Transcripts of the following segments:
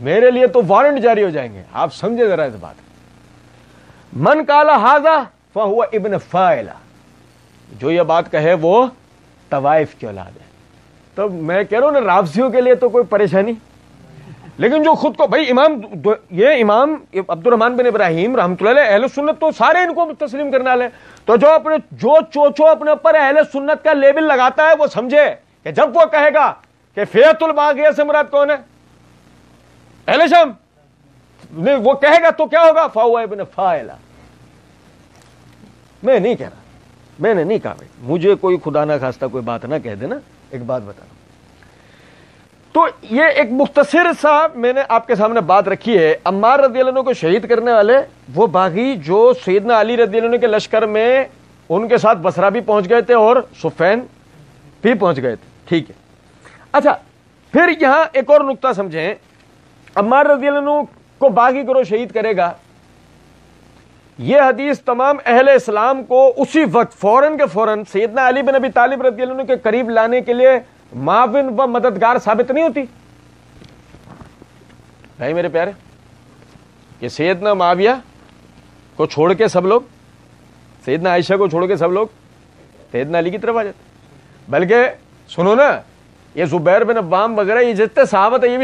میرے لیے تو وارنٹ جاری ہو جائیں گے. آپ سمجھے ذرا اس بات. من قال ھذا فہو ابن فائلہ, جو یہ بات کہے وہ طوائف کی اولاد ہے. تو میں کہہ رہا ہوں نا, رافضیوں کے لیے تو کوئی پریشانی, لیکن جو خود کو بھائی امام عبد الرحمن بن ابراہیم رحمۃ اللہ علیہ اہل سنت تو سارے ان کو تسلیم کرنے والے, تو جو چوچو اپنے اوپر اہل سنت کا لیبل لگاتا ہے وہ سمجھے کہ جب وہ کہے گا کہ فیۃ الباغیہ سے مراد کون ہے, اہل شام, وہ کہے گا تو کیا ہوگا, فہو ابن فائلہ. میں نہیں کہہ رہا, میں نے نہیں کہا بھائی, مجھے کوئی خدا نہ خواستہ کوئی بات نہ کہہ دینا. ایک بات بتا رہا ہوں, تو یہ ایک مختصر سا میں نے آپ کے سامنے بات رکھی ہے. عمار رضی اللہ عنہ کو شہید کرنے والے وہ باغی جو سیدنا علی رضی اللہ عنہ کے لشکر میں ان کے ساتھ بصرہ بھی پہنچ گئے تھے اور صفین بھی پہنچ گئے تھے. ٹھیک ہے, اچھا پھر یہاں ایک اور نقطہ سمجھیں. عمار رضی اللہ عنہ کو باغی گروہ شہید کرے گا, یہ حدیث تمام اہل اسلام کو اسی وقت فوراً کے فوراً سیدنا علی بن ابی طالب رضی اللہ عنہ کے قریب لانے کے لیے معاون و مددگار ثابت نہیں ہوتی. بھائی میرے پیارے, یہ سیدنا معاویہ کو چھوڑ کے سب لوگ, سیدنا عائشہ کو چھوڑ کے سب لوگ سیدنا علی کی طرف آ جاتے. بلکہ سنو نا, یہ زبیر بن عوام وغیرہ یہ جتنے صحابہ ہیں یہ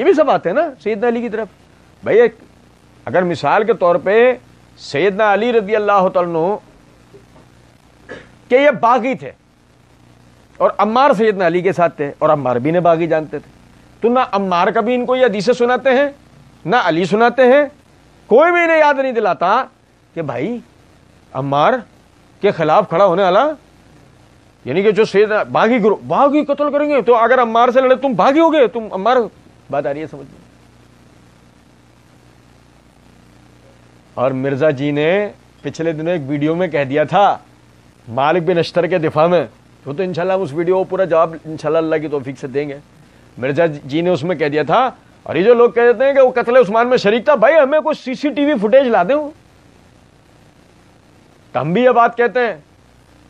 بھی سب آتے ہیں نا سیدنا علی کی طرف. بھائی اگر مثال کے طور پہ سیدنا علی رضی اللہ تعالیٰ عنہ کہ یہ باغی تھے اور عمار سیدنا علی کے ساتھ تھے اور عمار بھی نے باغی جانتے تھے, تو نہ عمار کبھی ان کو یہ حدیثیں سناتے ہیں نہ علی سناتے ہیں. کوئی بھی انہیں یاد نہیں دلاتا کہ بھائی عمار کے خلاف کھڑا ہونے والا, یعنی کہ جو سیدنا باغی قتل کریں گے, تو اگر عمار سے لڑے تم باغی ہو گئے, تم عمار. بات آ رہی ہے سمجھ میں؟ اور مرزا جی نے پچھلے دنوں ایک ویڈیو میں کہہ دیا تھا مالک بن اشتر کے دفاع میں, تو انشاءاللہ ہم اس ویڈیو کو پورا جواب انشاءاللہ اللہ کی توفیق سے دیں گے. مرزا جی نے اس میں کہہ دیا تھا, اور یہ جو لوگ کہہ دیتے ہیں کہ وہ قتل عثمان میں شریک تھا, بھائی ہمیں کوئی سی سی ٹی وی فوٹیج لا دیں. ہم بھی یہ بات کہتے ہیں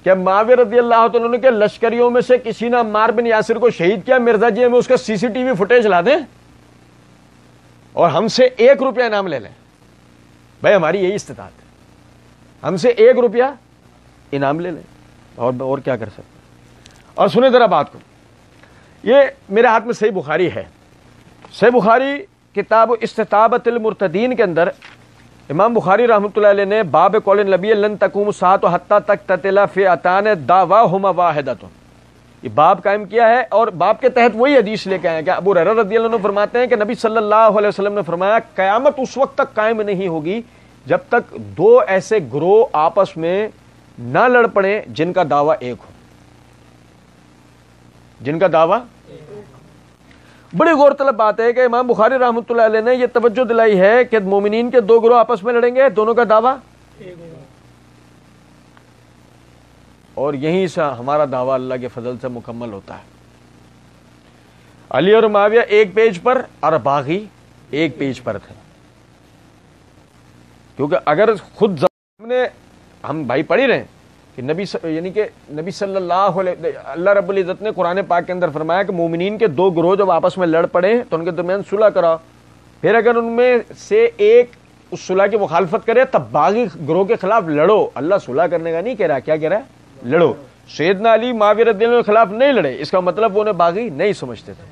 کہ معاویہ رضی اللہ تعالیٰ عنہ کے لشکریوں میں سے کسی نے عمار بن یاسر کو شہید کیا, مرزا جی ہمیں اس کا سی سی ٹی وی فوٹیج لا دیں اور ہم سے 1 روپیہ انعام لے لیں. بھائی ہماری یہی استطاعت ہے, ہم سے 1 روپیہ انعام لے لیں, اور کیا کر سکتے. اور سنیں ذرا بات کو, یہ میرے ہاتھ میں صحیح بخاری ہے. صحیح بخاری کتاب استطابۃ المرتدین کے اندر امام بخاری رحمۃ اللہ علیہ نے باب قول نبی لن تقوم الساعۃ حتی تقتتل فئتان دعواہما واحدۃ, یہ باب قائم کیا ہے, اور باب کے تحت وہی حدیث لے کے آئے ہیں کہ ابو ہریرہ رضی اللہ عنہ فرماتے ہیں کہ نبی صلی اللہ علیہ وسلم نے فرمایا قیامت اس وقت تک قائم نہیں ہوگی جب تک 2 ایسے گروہ آپس میں نہ لڑ پڑیں جن کا دعویٰ ایک ہو, جن کا دعویٰ. بڑی غور طلب بات ہے کہ امام بخاری رحمۃ اللہ علیہ نے یہ توجہ دلائی ہے کہ مومنین کے 2 گروہ آپس میں لڑیں گے, دونوں کا دعویٰ, اور یہیں سے ہمارا دعویٰ اللہ کے فضل سے مکمل ہوتا ہے. علی اور معاویہ ایک پیج پر اور باغی ایک پیج پر تھے, کیونکہ اگر خود ہم بھائی پڑھ ہی رہے ہیں کہ نبی صلی اللہ علیہ اللہ رب العزت نے قرآن پاک کے اندر فرمایا کہ مومنین کے 2 گروہ جب آپس میں لڑ پڑے تو ان کے درمیان صلح کراؤ, پھر اگر ان میں سے ایک اس صلح کی مخالفت کرے تب باغی گروہ کے خلاف لڑو. اللہ صلح کرنے کا نہیں کہہ رہا, کیا کہہ رہا ہے, لڑو. سیدنا علی معاویہ رضی اللہ عنہ کے خلاف نہیں لڑے, اس کا مطلب وہ انہیں باغی نہیں سمجھتے تھے.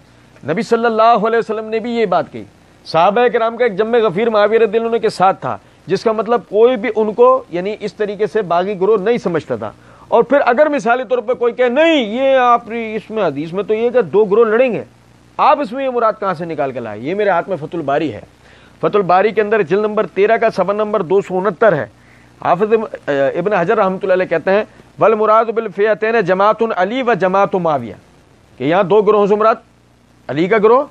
نبی صلی اللہ علیہ وسلم نے بھی یہ بات کہی. صحابہ کرام کا ایک جم غفیر معاویہ رضی اللہ عنہ کے ساتھ تھا, جس کا مطلب کوئی بھی ان کو یعنی اس طریقے سے باغی گروہ نہیں سمجھتا تھا. اور پھر اگر مثالی طور پہ کوئی کہے نہیں یہ آپ اس میں حدیث میں تو یہ کہ 2 گروہ لڑیں گے, آپ اس میں یہ مراد کہاں سے نکال کے لائے؟ یہ میرے ہاتھ میں فتح الباری ہے. فتح الباری کے اندر جلد نمبر 13 کا صفحہ نمبر 269 ہے. حافظ ابن حجر رحمۃ اللہ علیہ کہتے ہیں والمراد بالفئتین جماعت علی و جماعت معاویہ, کہ یہاں 2 گروہوں سے مراد علی کا گروہ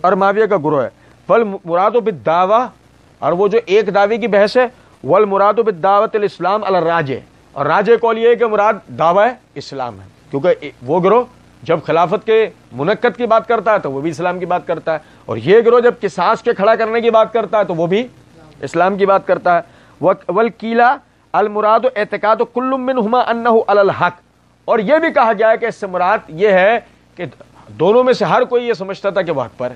اور معاویہ کا گروہ ہے. والمراد بالدعوہ, اور وہ جو ایک دعوے کی بحث ہے, والمراد بالدعوۃ الاسلام علی الراجح, اور راجح قول یہ ہے کہ مراد دعوی اسلام ہے, کیونکہ وہ گروہ جب خلافت کے منعقد کی بات کرتا ہے تو وہ بھی اسلام کی بات کرتا ہے, اور یہ گروہ جب قصاص کے کھڑا کرنے کی بات کرتا ہے تو وہ بھی اسلام کی بات کرتا ہے. والقیلا المراد اعتقاد کل منہما انہ علی الحق, اور یہ بھی کہا گیا ہے کہ اس سے مراد یہ ہے کہ دونوں میں سے ہر کوئی یہ سمجھتا تھا کہ وہ حق پر ہے.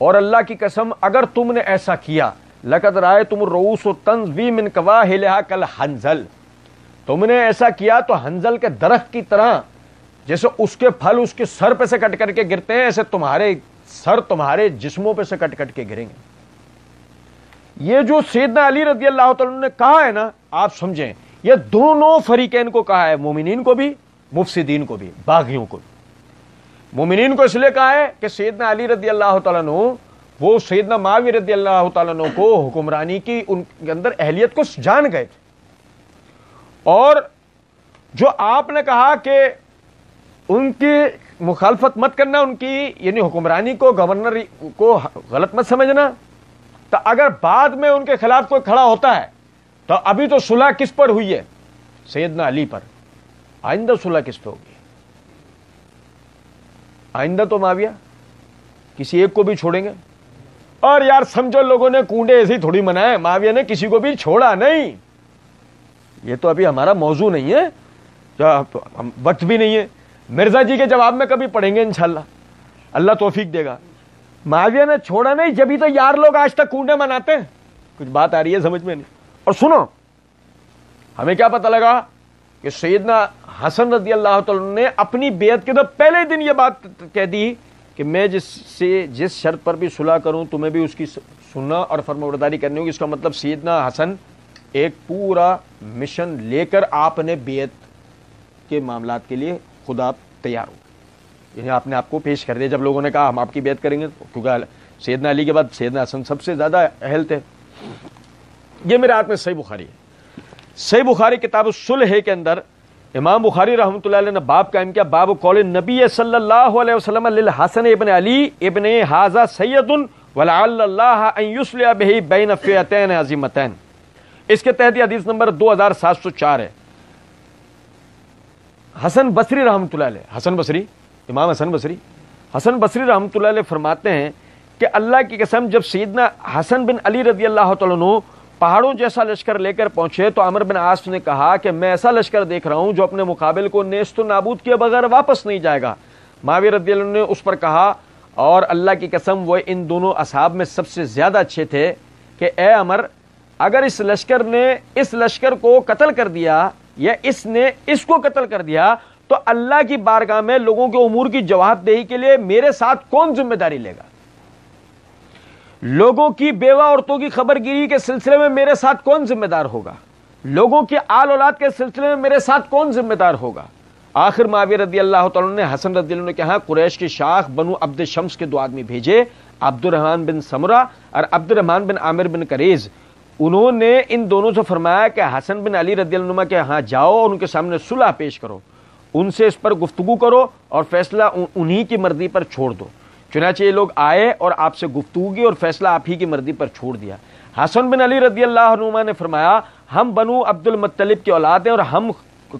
اور اللہ کی قسم اگر تم نے ایسا کیا لقد رأیتم الرؤوس تنزوی من قواہلہا کالحنظل، تم نے ایسا کیا تو حنظل کے درخت کی طرح جیسے اس کے پھل اس کے سر پہ سے کٹ کر کے گرتے ہیں، ایسے تمہارے سر تمہارے جسموں پہ سے کٹ کٹ کے گریں گے۔ یہ جو سیدنا علی رضی اللہ تعالیٰ عنہ نے کہا ہے نا، آپ سمجھیں یہ دونوں فریقین کو کہا ہے، مومنین کو بھی مفسدین کو بھی باغیوں کو بھی۔ مومنین کو اس لیے کہا ہے کہ سیدنا علی رضی اللہ تعالیٰ عنہ وہ سیدنا معاویہ رضی اللہ تعالیٰ عنہ کو حکمرانی کی ان کے اندر اہلیت کو جان گئے تھے، اور جو آپ نے کہا کہ ان کی مخالفت مت کرنا، ان کی یعنی حکمرانی کو گورنر کو غلط مت سمجھنا، تو اگر بعد میں ان کے خلاف کوئی کھڑا ہوتا ہے تو ابھی تو صلح کس پر ہوئی ہے؟ سیدنا علی پر، آئندہ صلح کس پہ ہوگی؟ آئندہ تو معاویہ، کسی ایک کو بھی چھوڑیں گے؟ اور یار سمجھو لوگوں نے کنڈے ایسے ہی تھوڑی منائے، معاویہ نے کسی کو بھی چھوڑا نہیں۔ یہ تو ابھی ہمارا موضوع نہیں ہے، وقت بھی نہیں ہے، مرزا جی کے جواب میں کبھی پڑھیں گے انشاءاللہ، اللہ توفیق دے گا۔ معاویہ نے چھوڑا نہیں، جبھی تو یار لوگ آج تک کنڈے مناتے ہیں۔ کچھ بات آ رہی ہے سمجھ میں نہیں؟ اور سنو، ہمیں کیا پتہ لگا کہ سیدنا حسن رضی اللہ تعالیٰ نے اپنی بیعت کے تو پہلے دن یہ بات کہہ دی کہ میں جس شرط پر بھی صلح کروں تمہیں بھی اس کی سننا اور فرمانبرداری کرنی ہوگی۔ اس کا مطلب سیدنا حسن ایک پورا مشن لے کر آپ نے بیعت کے معاملات کے لیے خدا تیار ہو، یعنی آپ نے آپ کو پیش کر دیا جب لوگوں نے کہا ہم آپ کی بیعت کریں گے، کیونکہ سیدنا علی کے بعد سیدنا حسن سب سے زیادہ اہل تھے۔ یہ میرے ہاتھ میں صحیح بخاری ہے، صحیح بخاری کتاب الصلح کے اندر امام بخاری رحمۃ اللہ علیہ نے باب قائم کیا، باب قول نبی صلی اللہ علیہ وسلم للحسن ابن علی ابن ھذا سید ولعل اللہ ان یصلح به بین فئتین عظیمتین۔ اس کے تحت حدیث نمبر 2704 ہے۔ حسن بصری رحمۃ اللہ علیہ، حسن بصری، امام حسن بصری رحمۃ اللہ علیہ فرماتے ہیں کہ اللہ کی قسم جب سیدنا حسن بن علی رضی اللہ تعالیٰ عنہ پہاڑوں جیسا لشکر لے کر پہنچے تو عمرو بن عاص نے کہا کہ میں ایسا لشکر دیکھ رہا ہوں جو اپنے مقابل کو نیست و نابود کیے بغیر واپس نہیں جائے گا۔ معاویہ رضی اللہ عنہ نے اس پر کہا، اور اللہ کی قسم وہ ان دونوں اصحاب میں سب سے زیادہ اچھے تھے، کہ اے عمر اگر اس لشکر نے اس لشکر کو قتل کر دیا یا اس نے اس کو قتل کر دیا تو اللہ کی بارگاہ میں لوگوں کے امور کی جواب دہی کے لیے میرے ساتھ کون ذمہ داری لے گا؟ لوگوں کی بیوہ عورتوں کی خبر گیری کے سلسلے میں میرے ساتھ کون ذمہ دار ہوگا؟ لوگوں کی آل اولاد کے سلسلے میں میرے ساتھ کون ذمہ دار ہوگا؟ آخر معاویہ رضی اللہ تعالیٰ نے حسن رضی اللہ عنہ کے ہاں قریش کی شاخ بنو عبد شمس کے دو آدمی بھیجے، عبد الرحمن بن سمرہ اور عبد الرحمن بن عامر بن کریز۔ انہوں نے ان دونوں سے فرمایا کہ حسن بن علی رضی اللہ عنہ کے ہاں جاؤ اور ان کے سامنے صلح پیش کرو، ان سے اس پر گفتگو کرو اور فیصلہ انہی کی مرضی پر چھوڑ دو۔ چنانچہ یہ لوگ آئے اور آپ سے گفتگو کی اور فیصلہ آپ ہی کی مرضی پر چھوڑ دیا۔ حسن بن علی رضی اللہ عنہ نے فرمایا ہم بنو عبد المطلب کی اولاد ہیں اور ہم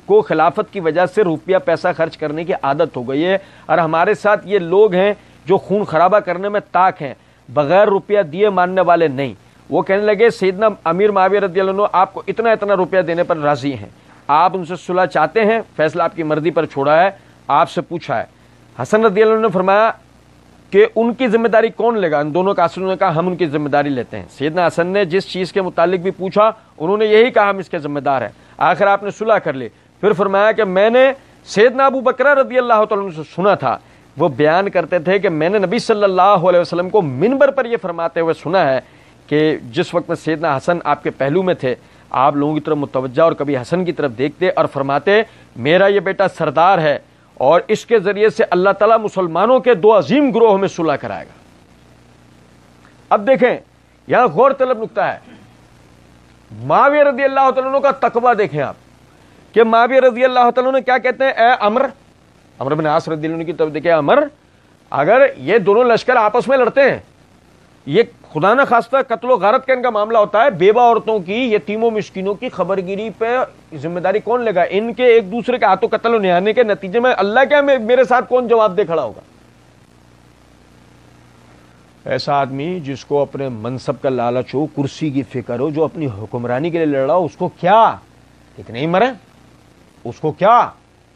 کو خلافت کی وجہ سے روپیہ پیسہ خرچ کرنے کی عادت ہو گئی ہے، اور ہمارے ساتھ یہ لوگ ہیں جو خون خرابہ کرنے میں طاق ہیں، بغیر روپیہ دیے ماننے والے نہیں۔ وہ کہنے لگے سیدنا امیر معاویہ رضی اللہ عنہ آپ کو اتنا اتنا روپیہ دینے پر راضی ہیں، آپ ان سے صلح چاہتے ہیں، فیصلہ آپ کی مرضی پر چھوڑا ہے، آپ سے پوچھا ہے۔ حسن رضی اللہ عنہ نے فرمایا کہ ان کی ذمہ داری کون لے گا؟ ان دونوں قاصدوں نے کہا ہم ان کی ذمہ داری لیتے ہیں۔ سیدنا حسن نے جس چیز کے متعلق بھی پوچھا انہوں نے یہی کہا ہم اس کے ذمہ دار ہیں۔ آخر آپ نے صلح کر لی۔ پھر فرمایا کہ میں نے سیدنا ابو بکر رضی اللہ تعالیٰ عنہ سے سنا تھا، وہ بیان کرتے تھے کہ میں نے نبی صلی اللہ علیہ وسلم کو منبر پر یہ فرماتے ہوئے سنا ہے کہ جس وقت میں سیدنا حسن آپ کے پہلو میں تھے، آپ لوگوں کی طرف متوجہ اور کبھی حسن کی طرف دیکھتے اور فرماتے میرا یہ بیٹا سردار ہے اور اس کے ذریعے سے اللہ تعالیٰ مسلمانوں کے دو عظیم گروہ میں صلح کرائے گا۔ اب دیکھیں یہاں غور طلب نکتہ ہے، معاویہ رضی اللہ تعالیٰ عنہ کا تقویٰ دیکھیں آپ کہ معاویہ رضی اللہ تعالیٰ عنہ کیا کہتے ہیں، اے عمر بن عاص رضی اللہ عنہ کی طرف دیکھیں، عمر اگر یہ دونوں لشکر آپس میں لڑتے ہیں، یہ خدا نہ خواستہ قتل و غارت کا ان کا معاملہ ہوتا ہے، بیوہ عورتوں کی یتیموں مسکینوں کی خبر گیری پہ ذمہ داری کون لے گا؟ ان کے ایک دوسرے کے ہاتھوں قتل و نہانے کے نتیجے میں اللہ کیا میرے ساتھ کون جواب دے کھڑا ہوگا؟ ایسا آدمی جس کو اپنے منصب کا لالچ ہو، کرسی کی فکر ہو، جو اپنی حکمرانی کے لیے لڑ رہا ہو، اس کو کیا ایک نہیں مرے، اس کو کیا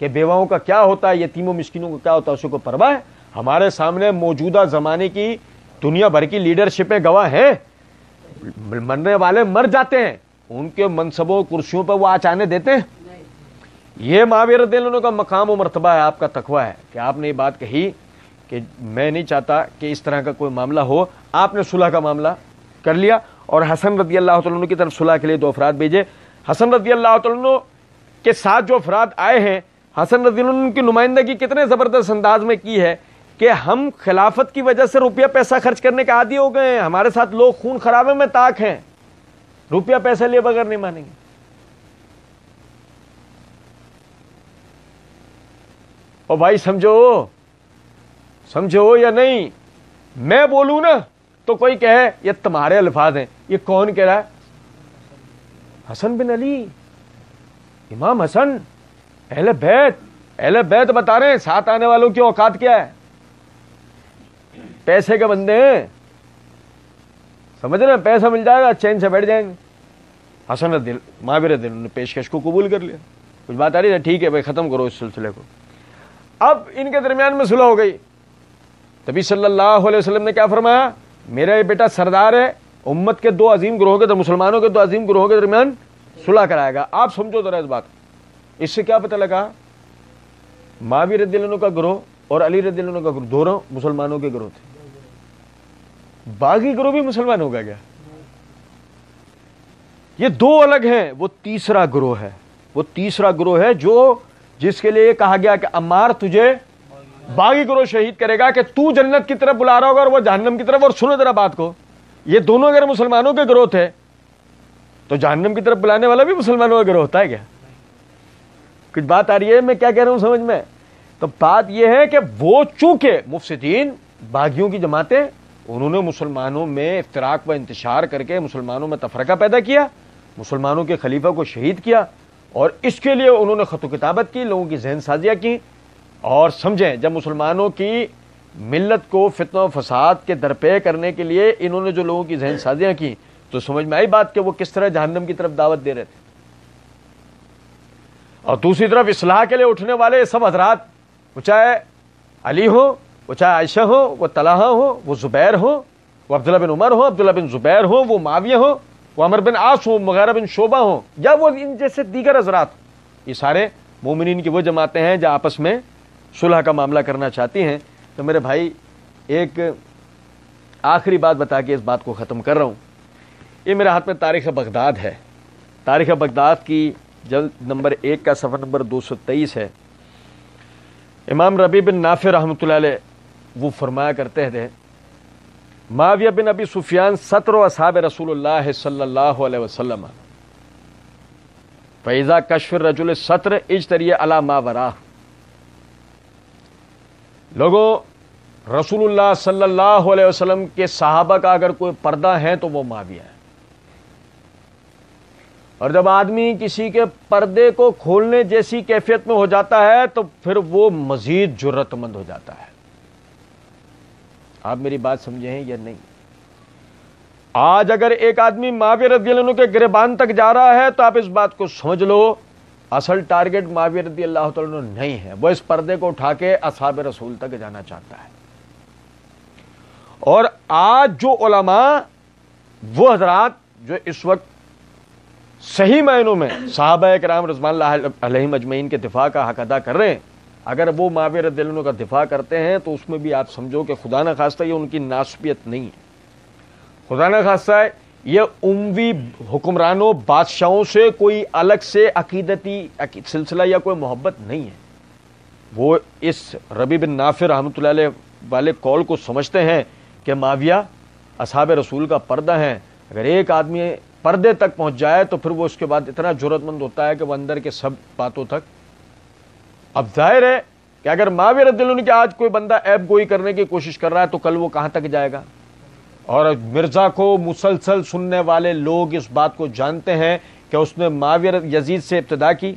کہ بیواؤں کا کیا ہوتا ہے، یتیموں مسکینوں کا کیا ہوتا ہے، اس کو پرواہ ہے؟ ہمارے سامنے موجودہ زمانے کی دنیا بھر کی لیڈرشپیں گواہ ہیں، مرنے والے مر جاتے ہیں، ان کے منصبوں کرسیوں پہ وہ آچانے دیتے ہیں؟ یہ معاویہ رضی اللہ عنہ کا مقام و مرتبہ ہے، آپ کا تقویٰ ہے کہ آپ نے یہ بات کہی کہ میں نہیں چاہتا کہ اس طرح کا کوئی معاملہ ہو، آپ نے صلح کا معاملہ کر لیا اور حسن رضی اللہ تعالیٰ عنہ کی طرف صلح کے لیے 2 افراد بھیجے۔ حسن رضی اللہ تعالیٰ عنہ کے ساتھ جو افراد آئے ہیں، حسن رضی اللہ عنہ کی نمائندگی کتنے زبردست انداز میں کی ہے کہ ہم خلافت کی وجہ سے روپیہ پیسہ خرچ کرنے کے عادی ہو گئے ہیں، ہمارے ساتھ لوگ خون خرابے میں طاق ہیں، روپیہ پیسہ لیے بغیر نہیں مانیں گے۔ اور بھائی سمجھو یا نہیں، میں بولوں نا تو کوئی کہے یہ تمہارے الفاظ ہیں، یہ کون کہہ رہا ہے؟ حسن بن علی، امام حسن، اہل بیت بتا رہے ہیں ساتھ آنے والوں کی اوقات کیا ہے، پیسے کے بندے ہیں، سمجھ رہے ہیں، پیسہ مل جائے گا چین سے بیٹھ جائیں گے۔ حسن معاویہ رضی اللہ عنہ نے پیشکش کو قبول کر لیا۔ کچھ بات آ رہی ہے؟ ٹھیک ہے بھائی، ختم کرو اس سلسلے کو۔ اب ان کے درمیان میں صلح ہو گئی، نبی صلی اللہ علیہ وسلم نے کیا فرمایا؟ میرا یہ بیٹا سردار ہے، امت کے 2 عظیم گروہوں کے، مسلمانوں کے 2 عظیم گروہوں کے درمیان صلح کرائے گا۔ آپ سمجھو ذرا اس بات، اس سے کیا پتہ لگا؟ معاویہ رضی اللہ عنہ کا گروہ اور علی رضی اللہ عنہ کا گروہ دونوں مسلمانوں کے گروہ تھے، باقی گروہ بھی مسلمان ہو گیا۔ یہ 2 الگ ہیں، وہ تیسرا گروہ ہے جو جس کے لیے کہا گیا کہ عمار تجھے باغی گروہ شہید کرے گا، کہ تو جنت کی طرف بلا رہا ہوگا اور وہ جہنم کی طرف۔ اور سنو ذرا بات کو، یہ دونوں اگر مسلمانوں کے گروہ تھے تو جہنم کی طرف بلانے والا بھی مسلمانوں کا گروہ ہوتا ہے کیا؟ کچھ بات آ رہی ہے میں کیا کہہ رہا ہوں سمجھ میں؟ تو بات یہ ہے کہ وہ چونکہ مفسدین، باغیوں کی جماعتیں، انہوں نے مسلمانوں میں افتراق و انتشار کر کے مسلمانوں میں تفرقہ پیدا کیا، مسلمانوں کے خلیفہ کو شہید کیا، اور اس کے لیے انہوں نے خط و کتابت کی، لوگوں کی ذہن سازیاں کی۔ اور سمجھیں، جب مسلمانوں کی ملت کو فتنہ و فساد کے درپے کرنے کے لیے انہوں نے جو لوگوں کی ذہن سازیاں کی، تو سمجھ میں آئی بات کہ وہ کس طرح جہنم کی طرف دعوت دے رہے تھے۔ اور دوسری طرف اصلاح کے لیے اٹھنے والے سب حضرات، وہ چاہے علی ہو، وہ چاہے عائشہ ہو، وہ طلحہ ہو، وہ زبیر ہو، وہ عبداللہ بن عمر ہو، عبداللہ بن زبیر ہو، وہ معاویہ ہو، وہ عمر بن عاص ہو، مغیرہ بن شعبہ ہو، یا وہ ان جیسے دیگر حضرات، یہ سارے مومنین کی وہ جماعتیں ہیں جو آپس میں صلح کا معاملہ کرنا چاہتی ہیں۔ تو میرے بھائی، ایک آخری بات بتا کے اس بات کو ختم کر رہا ہوں۔ یہ میرے ہاتھ میں تاریخ بغداد ہے، تاریخ بغداد کی جلد نمبر 1 کا صفحہ نمبر 223 ہے۔ امام ربیع بن نافع رحمۃ اللہ علیہ وہ فرمایا کرتے تھے، معاویہ بن ابی سفیان ستر اصحاب رسول اللہ صلی اللہ علیہ وسلم، فإذا کشف الرجل الستر اجتری علی ما وراہ۔ لوگوں، رسول اللہ صلی اللہ علیہ وسلم کے صحابہ کا اگر کوئی پردہ ہے تو وہ معاویہ ہے، اور جب آدمی کسی کے پردے کو کھولنے جیسی کیفیت میں ہو جاتا ہے تو پھر وہ مزید جرأت مند ہو جاتا ہے۔ آپ میری بات سمجھے ہیں یا نہیں؟ آج اگر ایک آدمی معاویہ رضی اللہ عنہ کے گریبان تک جا رہا ہے تو آپ اس بات کو سمجھ لو، اصل ٹارگٹ معاویہ رضی اللہ تعالیٰ عنہ نہیں ہے، وہ اس پردے کو اٹھا کے اصحاب رسول تک جانا چاہتا ہے۔ اور آج جو علماء، وہ حضرات جو اس وقت صحیح معنوں میں صحابہ کرام رضوان اللہ علیہم اجمعین کے دفاع کا حق ادا کر رہے ہیں، اگر وہ معاویہ رضی اللہ عنہ کا دفاع کرتے ہیں تو اس میں بھی آپ سمجھو کہ خدا نہ خواستہ یہ ان کی ناسبیت نہیں ہے، خدا نہ خواستہ یہ اموی حکمرانوں بادشاہوں سے کوئی الگ سے عقیدتی سلسلہ یا کوئی محبت نہیں ہے۔ وہ اس ربیع بن نافع رحمۃ اللہ علیہ والے قول کو سمجھتے ہیں کہ معاویہ اصحاب رسول کا پردہ ہیں۔ اگر ایک آدمی پردے تک پہنچ جائے تو پھر وہ اس کے بعد اتنا جرأت مند ہوتا ہے کہ وہ اندر کے سب باتوں تک۔ اب ظاہر ہے کہ اگر معاویہ رضی اللہ عنہ کے آج کوئی بندہ عیب گوئی کرنے کی کوشش کر رہا ہے تو کل وہ کہاں تک جائے گا؟ اور مرزا کو مسلسل سننے والے لوگ اس بات کو جانتے ہیں کہ اس نے معاویہ یزید سے ابتدا کی،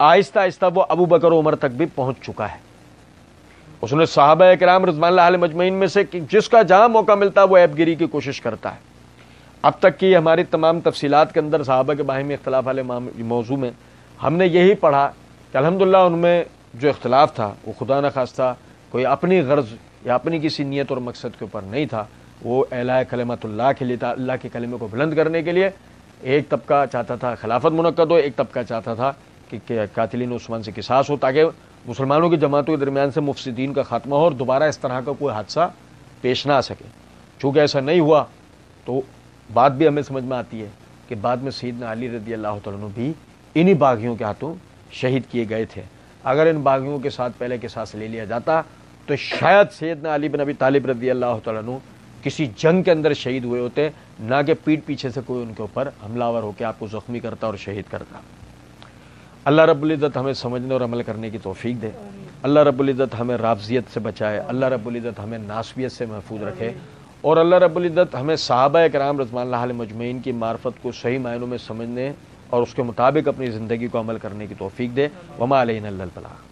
آہستہ آہستہ وہ ابو بکر و عمر تک بھی پہنچ چکا ہے۔ اس نے صحابہ کرام رضوان اللہ علیہ مجمعین میں سے جس کا جہاں موقع ملتا ہے وہ عیب گیری کی کوشش کرتا ہے۔ اب تک کی ہماری تمام تفصیلات کے اندر صحابہ کے باہمی اختلاف والے موضوع میں ہم نے یہی پڑھا کہ الحمدللہ ان میں جو اختلاف تھا وہ خدا نہ خواستہ کوئی اپنی غرض یا اپنی کسی نیت اور مقصد کے اوپر نہیں تھا، وہ اعلاء کلمت اللہ کے لیے تھا، اللہ کے کلمے کو بلند کرنے کے لیے۔ ایک طبقہ چاہتا تھا خلافت منعقد ہو، ایک طبقہ چاہتا تھا کہ قاتلین عثمان سے قصاص ہو، تاکہ مسلمانوں کی جماعتوں کے درمیان سے مفسدین کا خاتمہ ہو اور دوبارہ اس طرح کا کوئی حادثہ پیش نہ آ سکے۔ چونکہ ایسا نہیں ہوا تو بات بھی ہمیں سمجھ میں آتی ہے کہ بعد میں سیدنا علی رضی اللہ تعالیٰ عنہ بھی انہی باغیوں کے ہاتھوں شہید کیے گئے تھے۔ اگر ان باغیوں کے ساتھ پہلے قصاص لے لیا جاتا تو شاید سیدنا علی بن ابی طالب رضی اللہ تعالیٰ عنہ کسی جنگ کے اندر شہید ہوئے ہوتے، نہ کہ پیٹھ پیچھے سے کوئی ان کے اوپر حملہ آور ہو کے آپ کو زخمی کرتا اور شہید کرتا۔ اللہ رب العزت ہمیں سمجھنے اور عمل کرنے کی توفیق دے۔ اللہ رب العزت ہمیں رافضیت سے بچائے، اللہ رب العزت ہمیں ناسبیت سے محفوظ رکھے، اور اللہ رب العزت ہمیں صحابہ کرام رضوان اللہ علیہم اجمعین کی معرفت کو صحیح معنوں میں سمجھنے اور اس کے مطابق اپنی زندگی کو عمل کرنے کی توفیق دے۔ وما علینا الا البلاغ۔